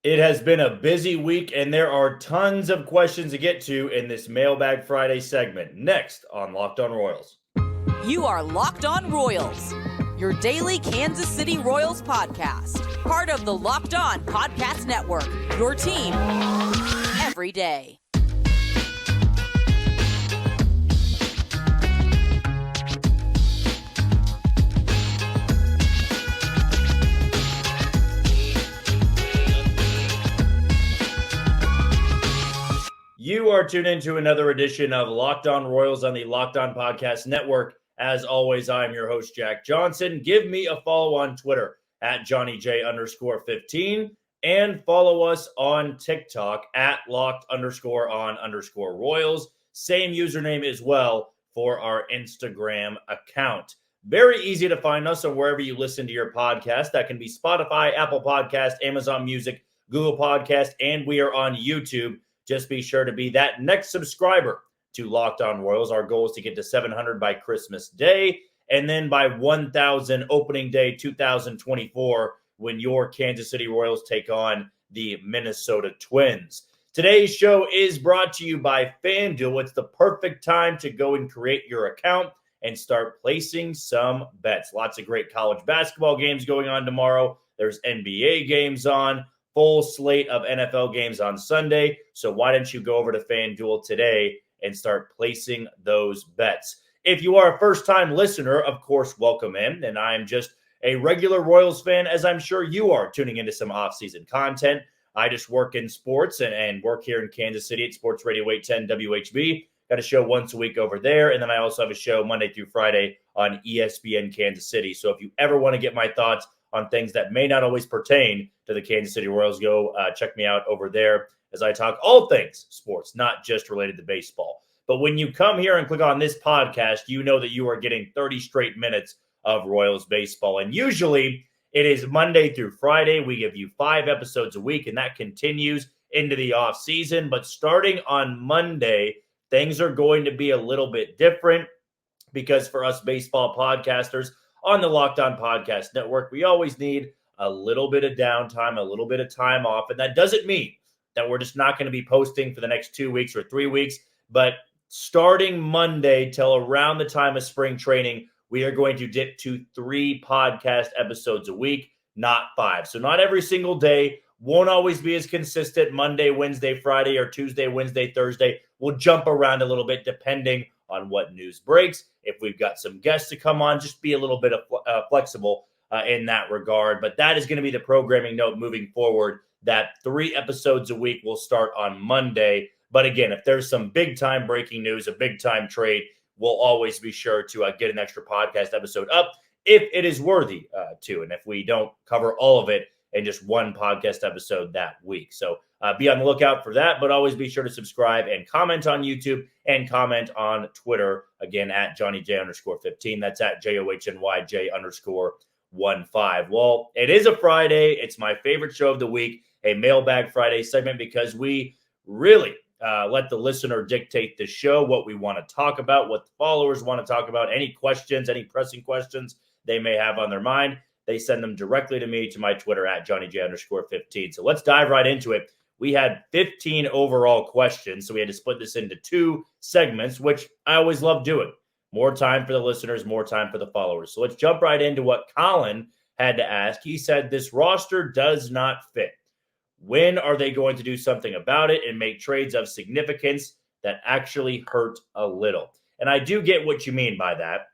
It has been a busy week, and there are tons of questions to get to in this Mailbag Friday segment. Next on Locked On Royals. You are Locked On Royals, your daily Kansas City Royals podcast. Part of the Locked On Podcast Network, your team every day. You are tuned into another edition of Locked On Royals on the Locked On Podcast Network. As always, I'm your host, Jack Johnson. Give me a follow on Twitter at JohnnyJ_15 and follow us on TikTok at Locked_on_Royals. Same username as well for our Instagram account. Very easy to find us on wherever you listen to your podcast. That can be Spotify, Apple Podcast, Amazon Music, Google Podcast, and we are on YouTube. Just be sure to be that next subscriber to Locked On Royals. Our goal is to get to 700 by Christmas Day, and then by 1,000 opening day 2024 when your Kansas City Royals take on the Minnesota Twins. Today's show is brought to you by FanDuel. It's the perfect time to go and create your account and start placing some bets. Lots of great college basketball games going on tomorrow. There's NBA games on. Full slate of NFL games on Sunday. So why don't you go over to FanDuel today and start placing those bets? If you are a first-time listener, of course, welcome in. And I'm just a regular Royals fan, as I'm sure you are, tuning into some off-season content. I just work in sports and work here in Kansas City at Sports Radio 810 WHB. Got a show once a week over there. And then I also have a show Monday through Friday on ESPN Kansas City. So if you ever want to get my thoughts on things that may not always pertain to the Kansas City Royals, go check me out over there as I talk all things sports, not just related to baseball. But when you come here and click on this podcast, you know that you are getting 30 straight minutes of Royals baseball. And usually it is Monday through Friday. We give you 5 episodes a week, and that continues into the off season. But starting on Monday, things are going to be a little bit different because for us baseball podcasters, on the Locked On Podcast Network, we always need a little bit of downtime, a little bit of time off. And that doesn't mean that we're just not going to be posting for the next 2 weeks or 3 weeks. But starting Monday till around the time of spring training, we are going to dip to 3 podcast episodes a week, not 5. So not every single day. Won't always be as consistent Monday, Wednesday, Friday, or Tuesday, Wednesday, Thursday. We'll jump around a little bit depending on what news breaks. If we've got some guests to come on, just be a little bit flexible in that regard. But that is going to be the programming note moving forward, that 3 episodes a week will start on Monday. But again, if there's some big-time breaking news, a big-time trade, we'll always be sure to get an extra podcast episode up if it is worthy to. And if we don't cover all of it in just one podcast episode that week. So be on the lookout for that, but always be sure to subscribe and comment on YouTube and comment on Twitter, again, at JohnnyJ_15. That's at JOHNYJ_15. Well, it is a Friday. It's my favorite show of the week, a Mailbag Friday segment, because we really let the listener dictate the show, what we want to talk about, what the followers want to talk about, any questions, any pressing questions they may have on their mind. They send them directly to me, to my Twitter at JohnnyJ_15. So let's dive right into it. We had 15 overall questions, so we had to split this into 2 segments, which I always love doing. More time for the listeners, more time for the followers. So let's jump right into what Colin had to ask. He said, this roster does not fit. When are they going to do something about it and make trades of significance that actually hurt a little? And I do get what you mean by that.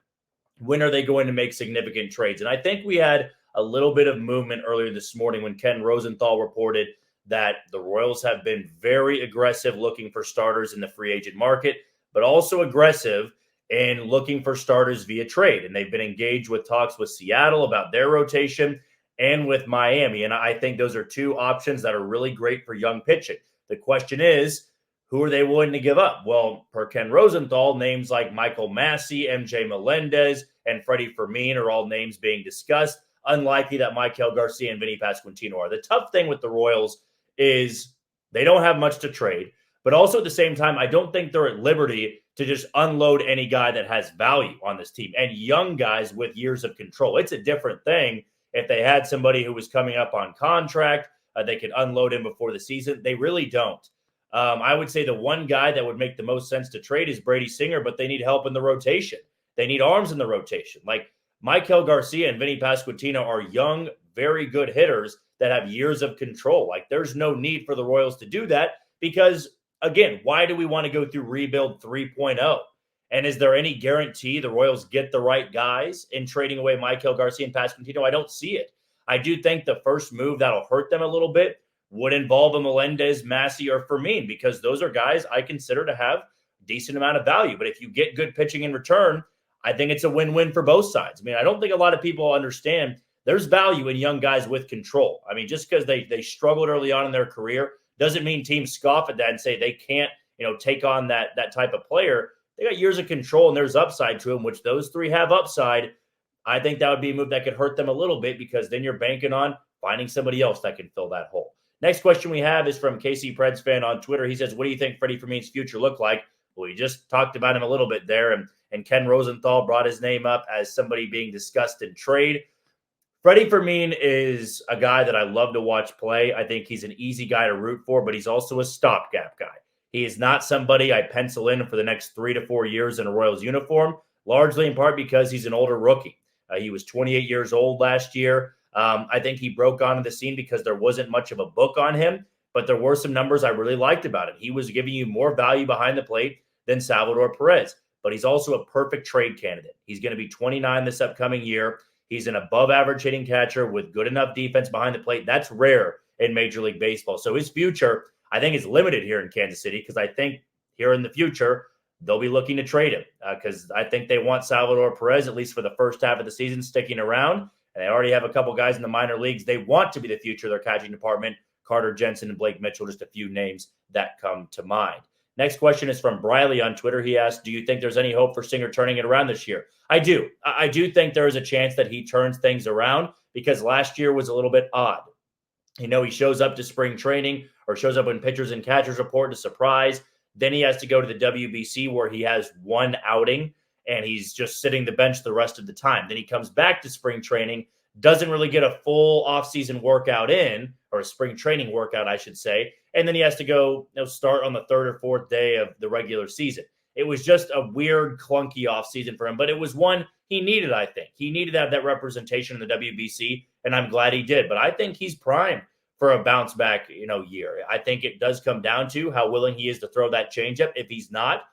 When are they going to make significant trades? And I think we had a little bit of movement earlier this morning when Ken Rosenthal reported that the Royals have been very aggressive looking for starters in the free agent market, but also aggressive in looking for starters via trade. And they've been engaged with talks with Seattle about their rotation and with Miami. And I think those are 2 options that are really great for young pitching. The question is, who are they willing to give up? Well, per Ken Rosenthal, names like Michael Massey, MJ Melendez, and Freddie Fermin are all names being discussed. Unlikely that Maikel Garcia and Vinny Pasquantino are. The tough thing with the Royals is they don't have much to trade, but also at the same time, I don't think they're at liberty to just unload any guy that has value on this team, and young guys with years of control. It's a different thing if they had somebody who was coming up on contract, they can unload him before the season. They really don't. I would say the one guy that would make the most sense to trade is Brady Singer, but they need help in the rotation. They need arms in the rotation. Like Michael Garcia and Vinny Pasquantino are young, very good hitters that have years of control. Like there's no need for the Royals to do that because, again, why do we want to go through rebuild 3.0? And is there any guarantee the Royals get the right guys in trading away Michael Garcia and Pasquantino? I don't see it. I do think the first move that'll hurt them a little bit would involve a Melendez, Massey, or Fermin, because those are guys I consider to have a decent amount of value. But if you get good pitching in return, I think it's a win-win for both sides. I mean, I don't think a lot of people understand there's value in young guys with control. I mean, just because they struggled early on in their career doesn't mean teams scoff at that and say they can't, take on that type of player. They got years of control and there's upside to them, which those three have upside. I think that would be a move that could hurt them a little bit because then you're banking on finding somebody else that can fill that hole. Next question we have is from KC Preds fan on Twitter. He says, what do you think Freddie Fermin's future look like? Well, we just talked about him a little bit there, and Ken Rosenthal brought his name up as somebody being discussed in trade. Freddie Fermin is a guy that I love to watch play. I think he's an easy guy to root for, but he's also a stopgap guy. He is not somebody I pencil in for the next 3 to 4 years in a Royals uniform, largely in part because he's an older rookie. He was 28 years old last year. I think he broke onto the scene because there wasn't much of a book on him, but there were some numbers I really liked about him. He was giving you more value behind the plate than Salvador Perez, but he's also a perfect trade candidate. He's going to be 29 this upcoming year. He's an above-average hitting catcher with good enough defense behind the plate. That's rare in Major League Baseball. So his future, I think, is limited here in Kansas City because I think here in the future, they'll be looking to trade him because I think they want Salvador Perez, at least for the first half of the season, sticking around. And they already have a couple guys in the minor leagues. They want to be the future of their catching department. Carter Jensen and Blake Mitchell, just a few names that come to mind. Next question is from Briley on Twitter. He asked, do you think there's any hope for Singer turning it around this year? I do. I do think there is a chance that he turns things around because last year was a little bit odd. He shows up to spring training or shows up when pitchers and catchers report to surprise. Then he has to go to the WBC where he has one outing and he's just sitting the bench the rest of the time. Then he comes back to spring training, doesn't really get a full offseason workout in, or a spring training workout, I should say. And then he has to go start on the third or fourth day of the regular season. It was just a weird, clunky offseason for him, but it was one he needed, I think. He needed to have that representation in the WBC, and I'm glad he did. But I think he's primed for a bounce back, year. I think it does come down to how willing he is to throw that changeup. If he's not,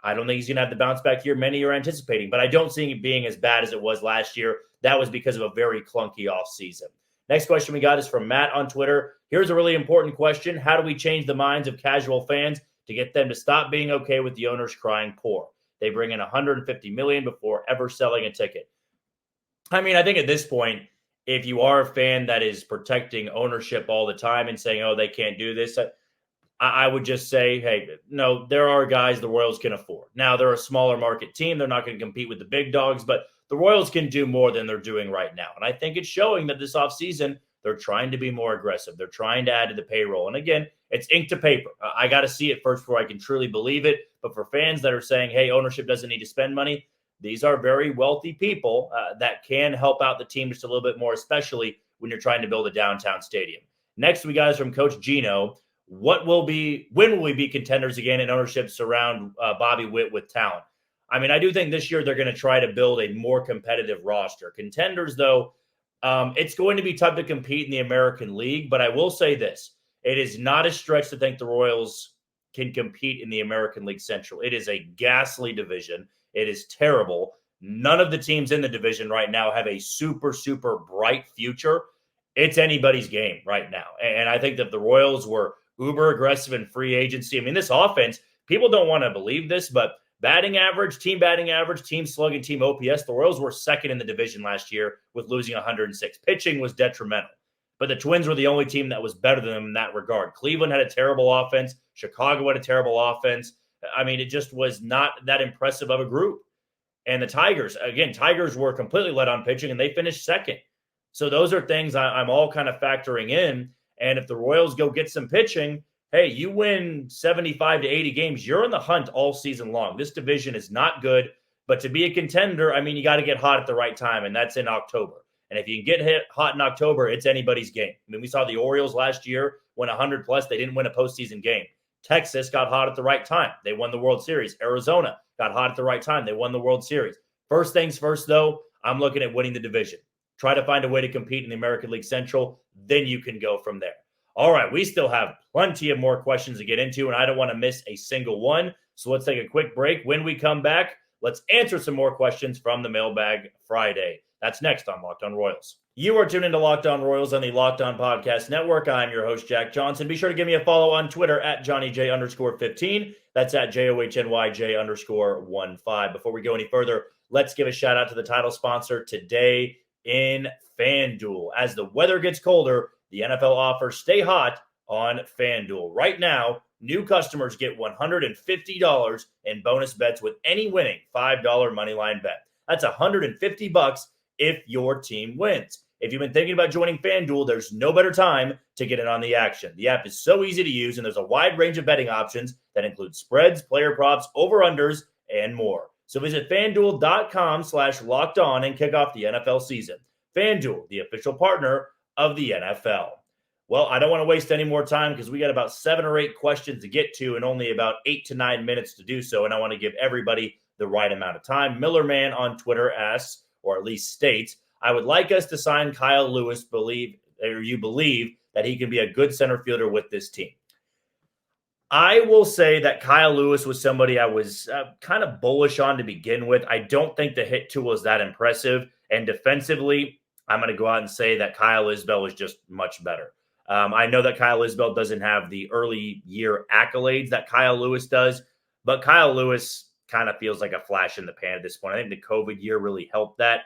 I don't think he's going to have the bounce back year many are anticipating, but I don't see it being as bad as it was last year. That was because of a very clunky offseason. Next question we got is from Matt on Twitter. Here's a really important question. How do we change the minds of casual fans to get them to stop being okay with the owners crying poor? They bring in $150 million before ever selling a ticket. I mean, I think at this point, if you are a fan that is protecting ownership all the time and saying, oh, they can't do this, I would just say, hey, no, there are guys the Royals can afford. Now, they're a smaller market team. They're not going to compete with the big dogs, but the Royals can do more than they're doing right now. And I think it's showing that this offseason, they're trying to be more aggressive. They're trying to add to the payroll. And again, it's ink to paper. I got to see it first before I can truly believe it. But for fans that are saying, hey, ownership doesn't need to spend money, these are very wealthy people that can help out the team just a little bit more, especially when you're trying to build a downtown stadium. Next, we got is from Coach Gino. When will we be contenders again and ownership surround Bobby Witt with talent? I mean, I do think this year they're going to try to build a more competitive roster. Contenders, though, it's going to be tough to compete in the American League, but I will say this. It is not a stretch to think the Royals can compete in the American League Central. It is a ghastly division. It is terrible. None of the teams in the division right now have a super, super bright future. It's anybody's game right now. And I think that the Royals were uber aggressive in free agency. I mean, this offense, people don't want to believe this, but batting average, team slug, and team OPS, the Royals were second in the division last year with losing 106. Pitching was detrimental. But the Twins were the only team that was better than them in that regard. Cleveland had a terrible offense. Chicago had a terrible offense. I mean, it just was not that impressive of a group. And the Tigers were completely led on pitching, and they finished second. So those are things I'm all kind of factoring in. And if the Royals go get some pitching, hey, you win 75 to 80 games, you're in the hunt all season long. This division is not good. But to be a contender, I mean, you got to get hot at the right time, and that's in October. And if you can get hit hot in October, it's anybody's game. I mean, we saw the Orioles last year win 100+. They didn't win a postseason game. Texas got hot at the right time. They won the World Series. Arizona got hot at the right time. They won the World Series. First things first, though, I'm looking at winning the division. Try to find a way to compete in the American League Central. Then you can go from there. All right, we still have plenty of more questions to get into, and I don't want to miss a single one. So let's take a quick break. When we come back, let's answer some more questions from the Mailbag Friday. That's next on Locked On Royals. You are tuned into Locked On Royals on the Locked On Podcast Network. I'm your host, Jack Johnson. Be sure to give me a follow on Twitter at JohnnyJ_15. That's at JOHNYJ_15. Before we go any further, let's give a shout out to the title sponsor today in FanDuel. As the weather gets colder, the NFL offers stay hot on FanDuel. Right now, new customers get $150 in bonus bets with any winning $5 moneyline bet. That's $150 if your team wins. If you've been thinking about joining FanDuel, there's no better time to get in on the action. The app is so easy to use, and there's a wide range of betting options that include spreads, player props, over-unders, and more. So visit FanDuel.com/lockedon and kick off the NFL season. FanDuel, the official partner of the NFL. Well, I don't want to waste any more time because we got about 7 or 8 questions to get to and only about 8 to 9 minutes to do so, and I want to give everybody the right amount of time. Millerman on Twitter asks, or at least states, I would like us to sign Kyle Lewis. You believe that he can be a good center fielder with this team. I will say that Kyle Lewis was somebody I was kind of bullish on to begin with. I don't think the hit tool is that impressive. And defensively, I'm going to go out and say that Kyle Isbell is just much better. I know that Kyle Isbell doesn't have the early year accolades that Kyle Lewis does, but Kyle Lewis kind of feels like a flash in the pan at this point. I think the COVID year really helped that.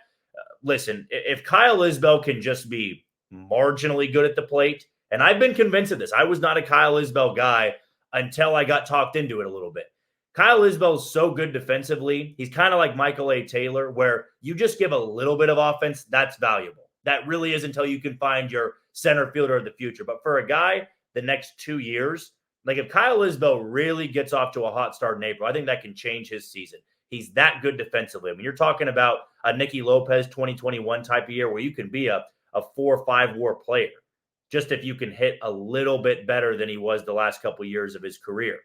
Listen, if Kyle Isbell can just be marginally good at the plate, and I've been convinced of this. I was not a Kyle Isbell guy until I got talked into it a little bit. Kyle Isbell is so good defensively. He's kind of like Michael A. Taylor, where you just give a little bit of offense, that's valuable. That really is until you can find your center fielder of the future. But for a guy, the next 2 years, like if Kyle Isbell really gets off to a hot start in April, I think that can change his season. He's that good defensively. I mean, you're talking about a Nicky Lopez 2021 type of year where you can be a 4 or 5 WAR player, just if you can hit a little bit better than he was the last couple of years of his career.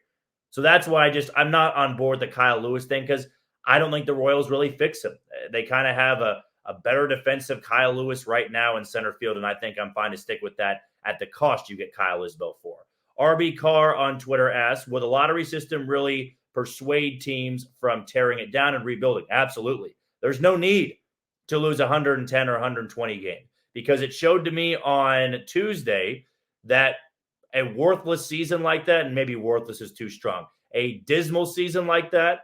So that's why I'm not on board the Kyle Lewis thing because I don't think the Royals really fix him. They kind of have a better defensive Kyle Lewis right now in center field, and I think I'm fine to stick with that at the cost you get Kyle Isbell for. RB Carr on Twitter asks, will the lottery system really persuade teams from tearing it down and rebuilding? Absolutely. There's no need to lose 110 or 120 games because it showed to me on Tuesday that a worthless season like that, and maybe worthless is too strong, a dismal season like that,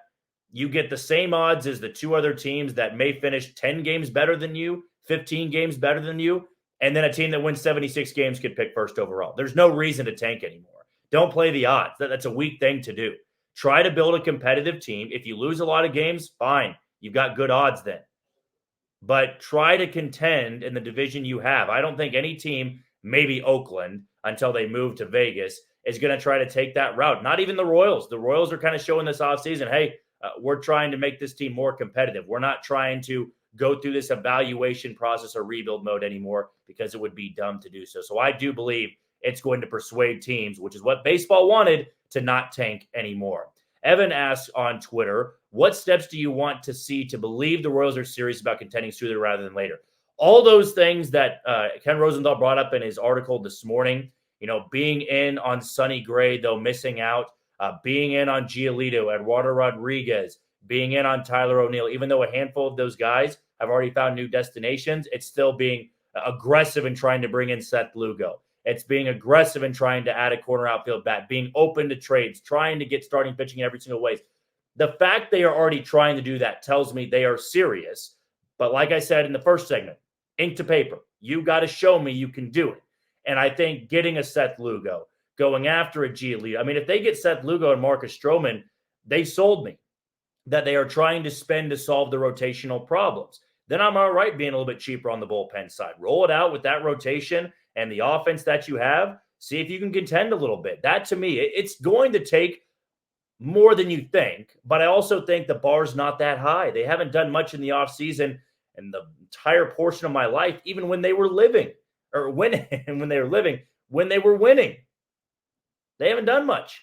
you get the same odds as the 2 other teams that may finish 10 games better than you, 15 games better than you, and then a team that wins 76 games could pick first overall. There's no reason to tank anymore. Don't play the odds. That's a weak thing to do. Try to build a competitive team. If you lose a lot of games, fine. You've got good odds then. But try to contend in the division you have. I don't think any team, maybe Oakland, until they move to Vegas, is going to try to take that route. Not even the Royals. The Royals are kind of showing this offseason, hey, we're trying to make this team more competitive. We're not trying to go through this evaluation process or rebuild mode anymore because it would be dumb to do so. So I do believe it's going to persuade teams, which is what baseball wanted, to not tank anymore. Evan asks on Twitter, what steps do you want to see to believe the Royals are serious about contending sooner rather than later? All those things that Ken Rosenthal brought up in his article this morning, being in on Sonny Gray, though missing out, being in on Giolito, Eduardo Rodriguez, being in on Tyler O'Neill, even though a handful of those guys have already found new destinations, it's still being aggressive in trying to bring in Seth Lugo. It's being aggressive in trying to add a corner outfield bat, being open to trades, trying to get starting pitching in every single way. The fact they are already trying to do that tells me they are serious. But like I said in the first segment, ink to paper, you got to show me you can do it. And I think getting a Seth Lugo, going after a Giolito. I mean, if they get Seth Lugo and Marcus Stroman, they sold me that they are trying to spend to solve the rotational problems. Then I'm all right being a little bit cheaper on the bullpen side. Roll it out with that rotation and the offense that you have. See if you can contend a little bit. That, to me, it's going to take more than you think, but I also think the bar's not that high. They haven't done much in the offseason, and the entire portion of my life, even when they were living or winning, and when they were winning, they haven't done much.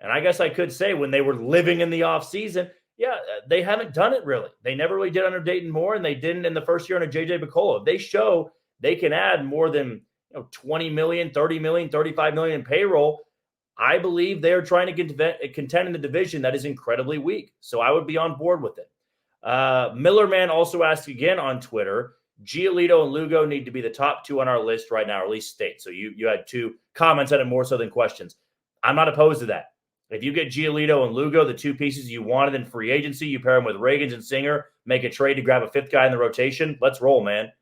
And I guess I could say when they were living in the offseason, yeah, they haven't done it really. They never really did under Dayton Moore, and they didn't in the first year under JJ Picollo. They show they can add more than 20 million, 30 million, 35 million in payroll. I believe they are trying to contend in the division that is incredibly weak. So I would be on board with it. Millerman also asked again on Twitter, Giolito and Lugo need to be the top two on our list right now, or at least state. So you had two comments on it more so than questions. I'm not opposed to that. If you get Giolito and Lugo, the two pieces you wanted in free agency, you pair them with Reagans and Singer, make a trade to grab a fifth guy in the rotation, let's roll, man.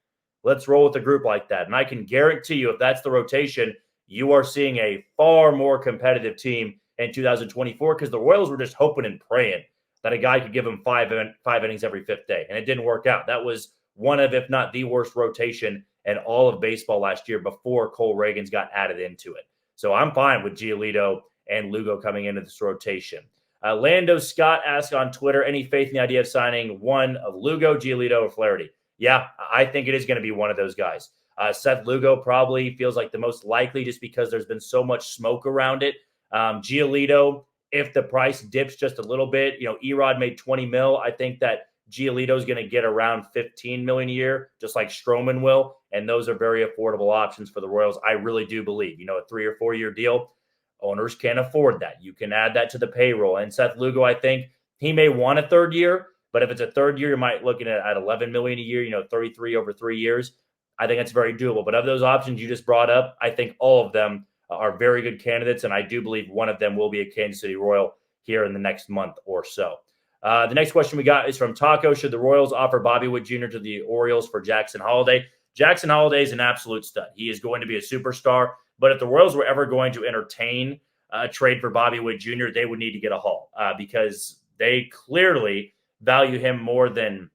Let's roll with a group like that. And I can guarantee you, if that's the rotation, you are seeing a far more competitive team in 2024 because the Royals were just hoping and praying that a guy could give them five innings every fifth day. And it didn't work out. That was one of, if not the worst rotation in all of baseball last year before Cole Reagans got added into it. So I'm fine with Giolito and Lugo coming into this rotation. Lando Scott asked on Twitter, any faith in the idea of signing one of Lugo, Giolito, or Flaherty? Yeah, I think it is going to be one of those guys. Seth Lugo probably feels like the most likely just because there's been so much smoke around it. Giolito, if the price dips just a little bit, Erod made 20 mil. I think that Giolito is going to get around 15 million a year, just like Stroman will. And those are very affordable options for the Royals. I really do believe, a 3 or 4 year deal. Owners can't afford that. You can add that to the payroll. And Seth Lugo, I think he may want a third year, but if it's a third year, you might looking at 11 million a year, 33 over 3 years. I think that's very doable. But of those options you just brought up, I think all of them are very good candidates. And I do believe one of them will be a Kansas City Royal here in the next month or so. The next question we got is from Taco. Should the Royals offer Bobby Witt Jr. to the Orioles for Jackson Holliday? Jackson Holliday is an absolute stud. He is going to be a superstar. But if the Royals were ever going to entertain a trade for Bobby Witt Jr., they would need to get a haul because they clearly value him more than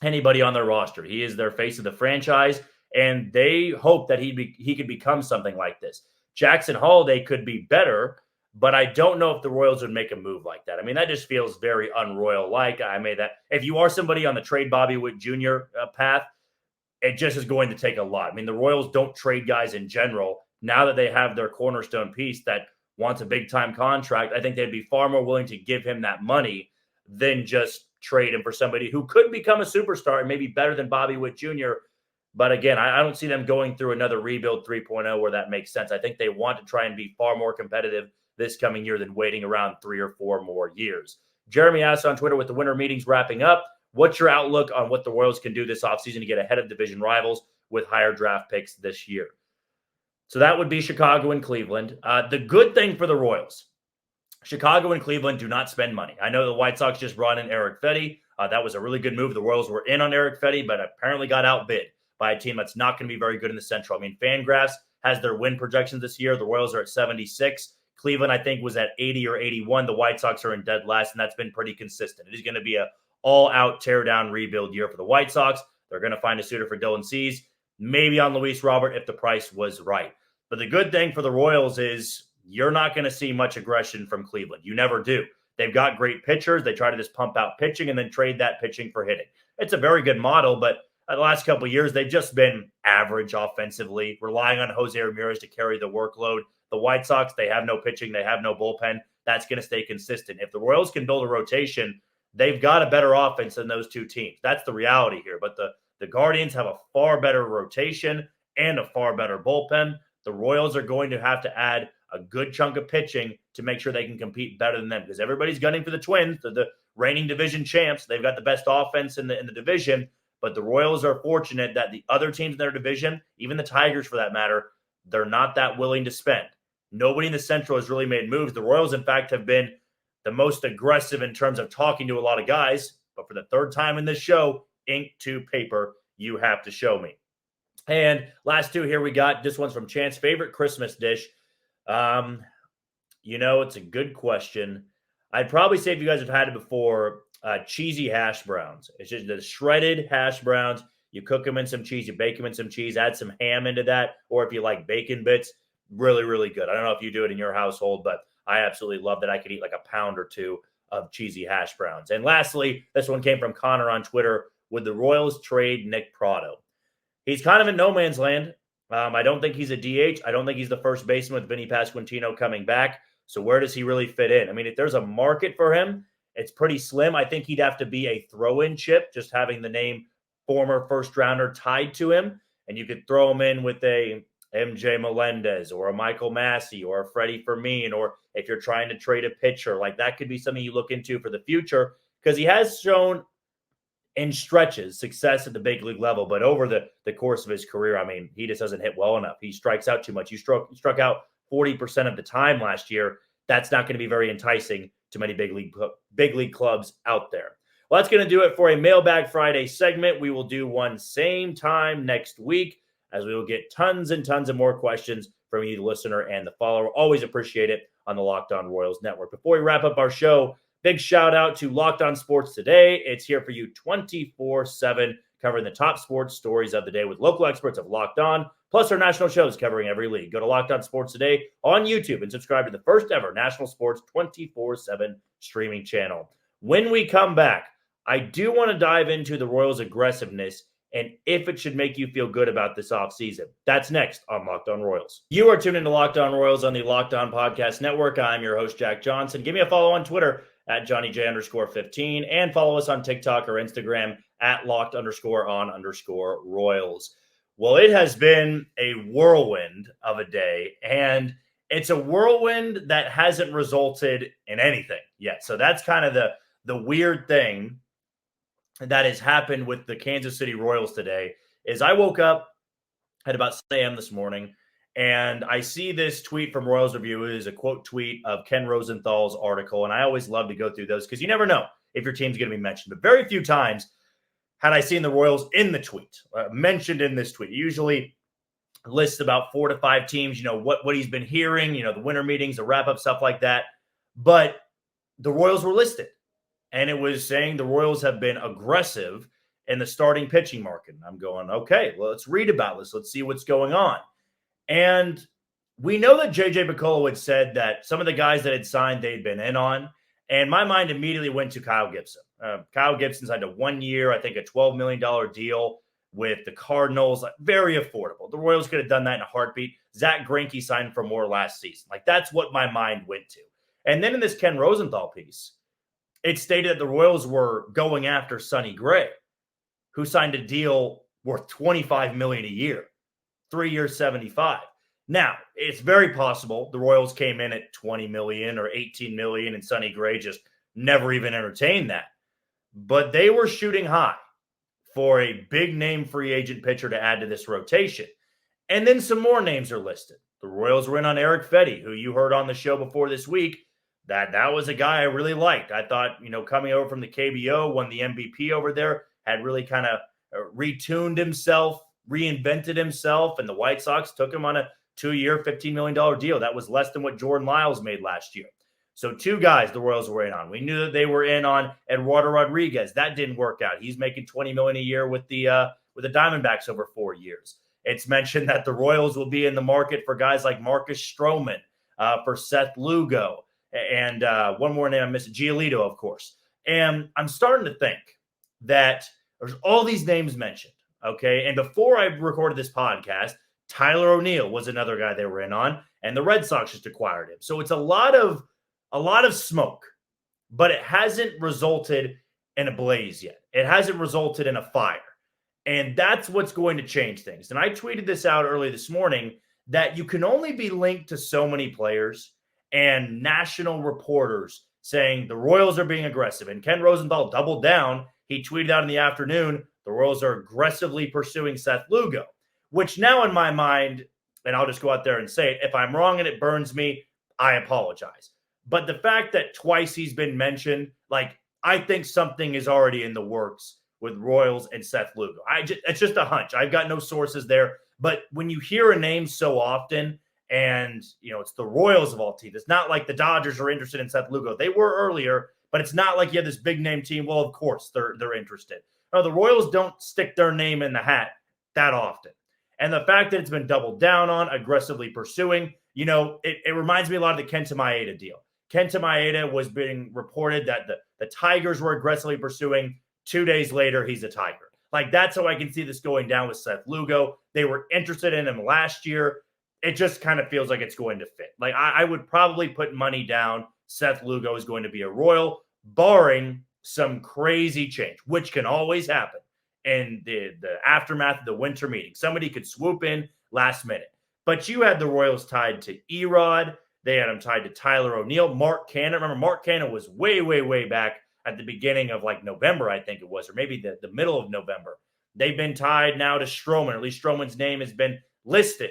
anybody on their roster. He is their face of the franchise, and they hope that he could become something like this. Jackson Holliday could be better, but I don't know if the Royals would make a move like that. I mean, that just feels very un-Royal-like. I made that. If you are somebody on the trade Bobby Witt Jr. Path, it just is going to take a lot. I mean, the Royals don't trade guys in general. Now that they have their cornerstone piece that wants a big-time contract, I think they'd be far more willing to give him that money than just trade him for somebody who could become a superstar and maybe better than Bobby Witt Jr. But again, I don't see them going through another rebuild 3.0 where that makes sense. I think they want to try and be far more competitive this coming year than waiting around 3 or 4 more years. Jeremy asked on Twitter, with the winter meetings wrapping up, what's your outlook on what the Royals can do this offseason to get ahead of division rivals with higher draft picks this year? So that would be Chicago and Cleveland. The good thing for the Royals, Chicago and Cleveland do not spend money. I know the White Sox just brought in Eric Fetty. That was a really good move. The Royals were in on Eric Fetty, but apparently got outbid by a team that's not going to be very good in the Central. I mean, FanGraphs has their win projections this year. The Royals are at 76. Cleveland, I think, was at 80 or 81. The White Sox are in dead last, and that's been pretty consistent. It is going to be a all-out tear-down rebuild year for the White Sox. They're going to find a suitor for Dylan Cease, maybe on Luis Robert if the price was right. But the good thing for the Royals is you're not going to see much aggression from Cleveland. You never do. They've got great pitchers. They try to just pump out pitching and then trade that pitching for hitting. It's a very good model, but the last couple of years, they've just been average offensively, relying on Jose Ramirez to carry the workload. The White Sox, they have no pitching. They have no bullpen. That's going to stay consistent. If the Royals can build a rotation, they've got a better offense than those two teams. That's the reality here. But the Guardians have a far better rotation and a far better bullpen. The Royals are going to have to add a good chunk of pitching to make sure they can compete better than them because everybody's gunning for the Twins, the reigning division champs. They've got the best offense in the division, but the Royals are fortunate that the other teams in their division, even the Tigers for that matter, they're not that willing to spend. Nobody in the Central has really made moves. The Royals, in fact, have been the most aggressive in terms of talking to a lot of guys, but for the third time in this show, ink to paper, you have to show me. And last two here we got. This one's from Chance. Favorite Christmas dish? It's a good question. I'd probably say if you guys have had it before, cheesy hash browns. It's just the shredded hash browns. You cook them in some cheese, you bake them in some cheese, add some ham into that, or if you like bacon bits, really, really good. I don't know if you do it in your household, but I absolutely love that. I could eat like a pound or two of cheesy hash browns. And lastly, this one came from Connor on Twitter. would the Royals trade Nick Pratto? He's kind of in no man's land. I don't think he's a DH. I don't think he's the first baseman with Vinny Pasquantino coming back. So where does he really fit in? I mean, if there's a market for him, it's pretty slim. I think he'd have to be a throw-in chip, just having the name former first-rounder tied to him. And you could throw him in with a MJ Melendez or a Michael Massey or a Freddie Fermin, or if you're trying to trade a pitcher, like that could be something you look into for the future, because he has shown in stretches success at the big league level, but over the course of his career, I mean, he just doesn't hit well enough. He strikes out too much. He struck out 40% of the time last year. That's not going to be very enticing to many big league clubs out there. Well, that's going to do it for a Mailbag Friday segment. We will do one same time next week, as we will get tons and tons of more questions from you, the listener and the follower. Always appreciate it on the Locked On Royals Network. Before we wrap up our show, big shout out to Locked On Sports Today. It's here for you 24/7, covering the top sports stories of the day with local experts of Locked On, plus our national shows covering every league. Go to Locked On Sports Today on YouTube and subscribe to the first ever national sports 24/7 streaming channel. When we come back, I do want to dive into the Royals' aggressiveness and if it should make you feel good about this offseason. That's next on Locked On Royals. You are tuned into Locked On Royals on the Locked On Podcast Network. I'm your host, Jack Johnson. Give me a follow on Twitter at JohnnyJ_15 and follow us on TikTok or Instagram at Locked_on_Royals. Well, it has been a whirlwind of a day, and it's a whirlwind that hasn't resulted in anything yet. So that's kind of the weird thing that has happened with the Kansas City Royals today. Is I woke up at about 7 a.m. this morning, and I see this tweet from Royals Review. It is a quote tweet of Ken Rosenthal's article, and I always love to go through those because you never know if your team's going to be mentioned. But very few times had I seen the Royals in the tweet, mentioned in this tweet. Usually lists about 4 to 5 teams, what he's been hearing, the winter meetings, the wrap-up, stuff like that. But the Royals were listed. And it was saying the Royals have been aggressive in the starting pitching market. And I'm going, okay, well, let's read about this. Let's see what's going on. And we know that J.J. McCullough had said that some of the guys that had signed, they'd been in on. And my mind immediately went to Kyle Gibson. Kyle Gibson signed a 1 year, I think a $12 million deal with the Cardinals. Very affordable. The Royals could have done that in a heartbeat. Zach Greinke signed for more last season. That's what my mind went to. And then in this Ken Rosenthal piece, it stated that the Royals were going after Sonny Gray, who signed a deal worth $25 million a year, 3 years, $75. Now, it's very possible the Royals came in at $20 million or $18 million, and Sonny Gray just never even entertained that. But they were shooting high for a big-name free agent pitcher to add to this rotation. And then some more names are listed. The Royals were in on Eric Fedde, who you heard on the show before this week. That was a guy I really liked. I thought, coming over from the KBO, won the MVP over there, had really kind of retuned himself, reinvented himself, and the White Sox took him on a 2-year, $15 million deal. That was less than what Jordan Lyles made last year. So 2 guys the Royals were in on. We knew that they were in on Eduardo Rodriguez. That didn't work out. He's making $20 million a year with the Diamondbacks over 4 years. It's mentioned that the Royals will be in the market for guys like Marcus Stroman, for Seth Lugo, and one more name I missed, Giolito, of course. And I'm starting to think that there's all these names mentioned, okay? And before I recorded this podcast, Tyler O'Neill was another guy they were in on, and the Red Sox just acquired him. So it's a lot of smoke, but it hasn't resulted in a blaze yet. It hasn't resulted in a fire. And that's what's going to change things. And I tweeted this out early this morning that you can only be linked to so many players and national reporters saying the Royals are being aggressive. And Ken Rosenthal doubled down. He tweeted out in the afternoon, the Royals are aggressively pursuing Seth Lugo, which now in my mind, and I'll just go out there and say it, if I'm wrong and it burns me, I apologize. But the fact that twice he's been mentioned, I think something is already in the works with Royals and Seth Lugo. It's just a hunch. I've got no sources there. But when you hear a name so often, and, it's the Royals of all teams. It's not like the Dodgers are interested in Seth Lugo. They were earlier, but it's not like you have this big-name team. Well, of course, they're interested. No, the Royals don't stick their name in the hat that often. And the fact that it's been doubled down on, aggressively pursuing, it reminds me a lot of the Kenta Maeda deal. Kenta Maeda was being reported that the Tigers were aggressively pursuing. 2 days later, he's a Tiger. Like, that's how I can see this going down with Seth Lugo. They were interested in him last year. It just kind of feels like it's going to fit. Like, I would probably put money down Seth Lugo is going to be a Royal, barring some crazy change, which can always happen in the aftermath of the winter meeting. Somebody could swoop in last minute. But you had the Royals tied to Erod. They had him tied to Tyler O'Neill. Mark Cannon. Remember, Mark Cannon was way, way, way back at the beginning of like November, I think it was, or maybe the middle of November. They've been tied now to Stroman, or at least Stroman's name has been listed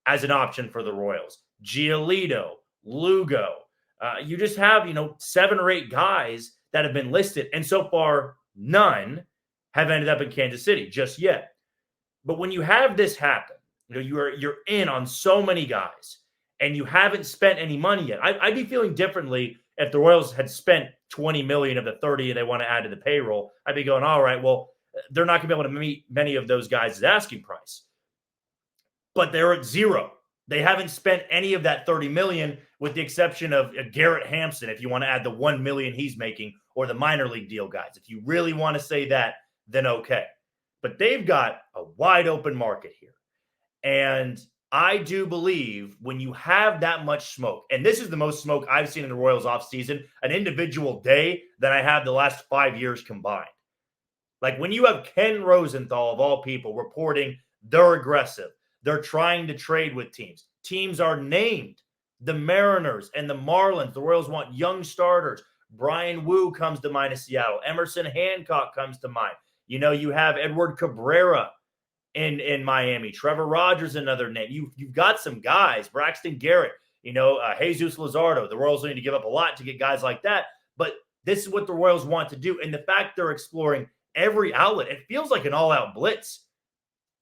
as an option for the Royals. Giolito, Lugo. You just have, 7 or 8 guys that have been listed, and so far, none have ended up in Kansas City just yet. But when you have this happen, you're in on so many guys, and you haven't spent any money yet. I'd be feeling differently if the Royals had spent $20 million of the 30 they want to add to the payroll. I'd be going, all right, well, they're not going to be able to meet many of those guys' asking price. But they're at 0. They haven't spent any of that $30 million, with the exception of Garrett Hampson, if you want to add the $1 million he's making, or the minor league deal guys. If you really want to say that, then okay. But they've got a wide open market here. And I do believe when you have that much smoke, and this is the most smoke I've seen in the Royals offseason, an individual day, than I have the last 5 years combined. Like when you have Ken Rosenthal, of all people, reporting they're aggressive, they're trying to trade with teams. Teams are named. The Mariners and the Marlins. The Royals want young starters. Brian Wu comes to mind of Seattle. Emerson Hancock comes to mind. You have Edward Cabrera in Miami. Trevor Rogers, another name. You've got some guys. Braxton Garrett, Jesus Luzardo. The Royals need to give up a lot to get guys like that. But this is what the Royals want to do. And the fact they're exploring every outlet, it feels like an all-out blitz.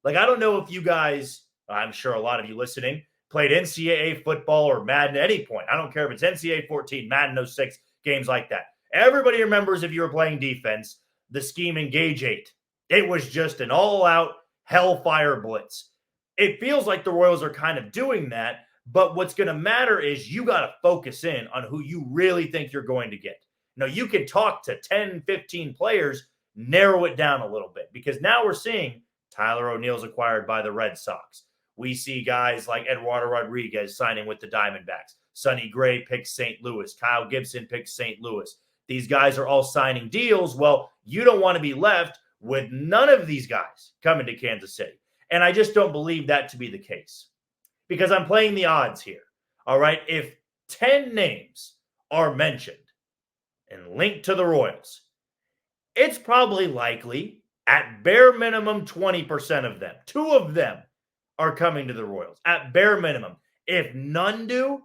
Like, I don't know if you guys, I'm sure a lot of you listening, played NCAA football or Madden at any point. I don't care if it's NCAA 14, Madden 06, games like that. Everybody remembers, if you were playing defense, the scheme Engage 8. It was just an all-out hellfire blitz. It feels like the Royals are kind of doing that, but what's going to matter is you got to focus in on who you really think you're going to get. You can talk to 10, 15 players, narrow it down a little bit, because now we're seeing Tyler O'Neill's acquired by the Red Sox. We see guys like Eduardo Rodriguez signing with the Diamondbacks. Sonny Gray picks St. Louis. Kyle Gibson picks St. Louis. These guys are all signing deals. Well, you don't want to be left with none of these guys coming to Kansas City. And I just don't believe that to be the case, because I'm playing the odds here. All right. If 10 names are mentioned and linked to the Royals, it's probably likely, at bare minimum, 20% of them, 2 of them, are coming to the Royals. At bare minimum. If none do,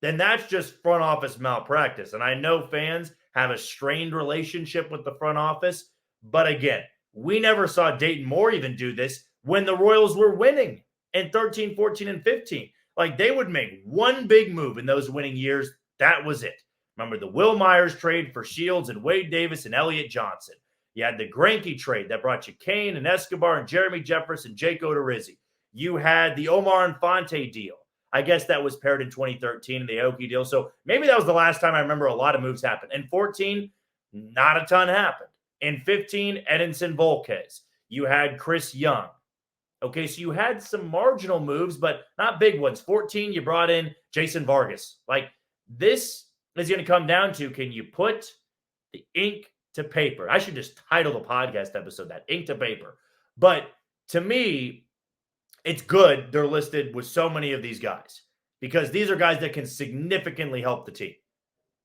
then that's just front office malpractice. And I know fans have a strained relationship with the front office. But again, we never saw Dayton Moore even do this when the Royals were winning in 13, 14, and 15. Like, they would make one big move in those winning years. That was it. Remember the Will Myers trade for Shields and Wade Davis and Elliott Johnson. You had the Greinke trade that brought you Kane and Escobar and Jeremy Jefferson and Jake Odorizzi. You had the Omar Infante deal. I guess that was paired in 2013 in the Aoki deal. So maybe that was the last time I remember a lot of moves happened. In 14, not a ton happened. In 15, Edinson Volquez. You had Chris Young. Okay, so you had some marginal moves, but not big ones. 14, you brought in Jason Vargas. Like, this is going to come down to, can you put the ink to paper? I should just title the podcast episode that, Ink to Paper. But to me, it's good they're listed with so many of these guys, because these are guys that can significantly help the team.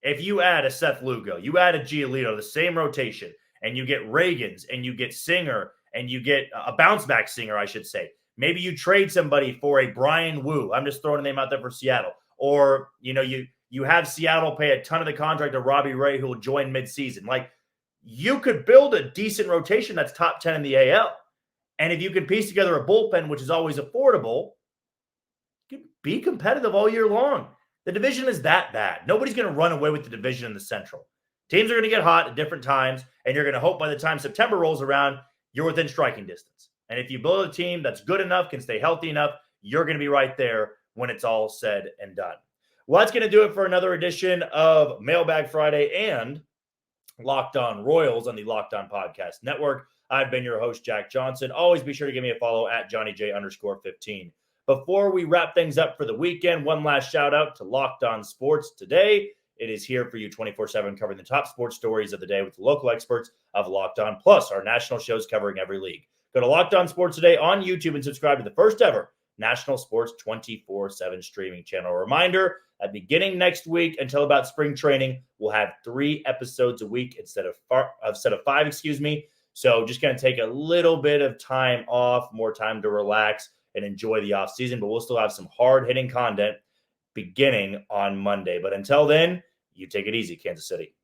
If you add a Seth Lugo, you add a Giolito, the same rotation, and you get Reagans, and you get Singer, and you get a bounce-back Singer, I should say. Maybe you trade somebody for a Brian Wu. I'm just throwing a name out there for Seattle. Or, you have Seattle pay a ton of the contract to Robbie Ray, who will join midseason. Like, you could build a decent rotation that's top 10 in the AL. And if you can piece together a bullpen, which is always affordable, you can be competitive all year long. The division is that bad. Nobody's going to run away with the division in the Central. Teams are going to get hot at different times, and you're going to hope by the time September rolls around, you're within striking distance. And if you build a team that's good enough, can stay healthy enough, you're going to be right there when it's all said and done. Well, that's going to do it for another edition of Mailbag Friday and Locked On Royals on the Locked On Podcast Network. I've been your host, Jack Johnson. Always be sure to give me a follow at JohnnyJ_15. Before we wrap things up for the weekend, one last shout out to Locked On Sports Today. It is here for you 24/7, covering the top sports stories of the day with the local experts of Locked On, plus our national shows covering every league. Go to Locked On Sports Today on YouTube and subscribe to the first ever national sports 24/7 streaming channel. A reminder, at beginning next week until about spring training, we'll have 3 episodes a week instead of 5, So just going to take a little bit of time off, more time to relax and enjoy the off season, but we'll still have some hard hitting content beginning on Monday. But until then, you take it easy, Kansas City.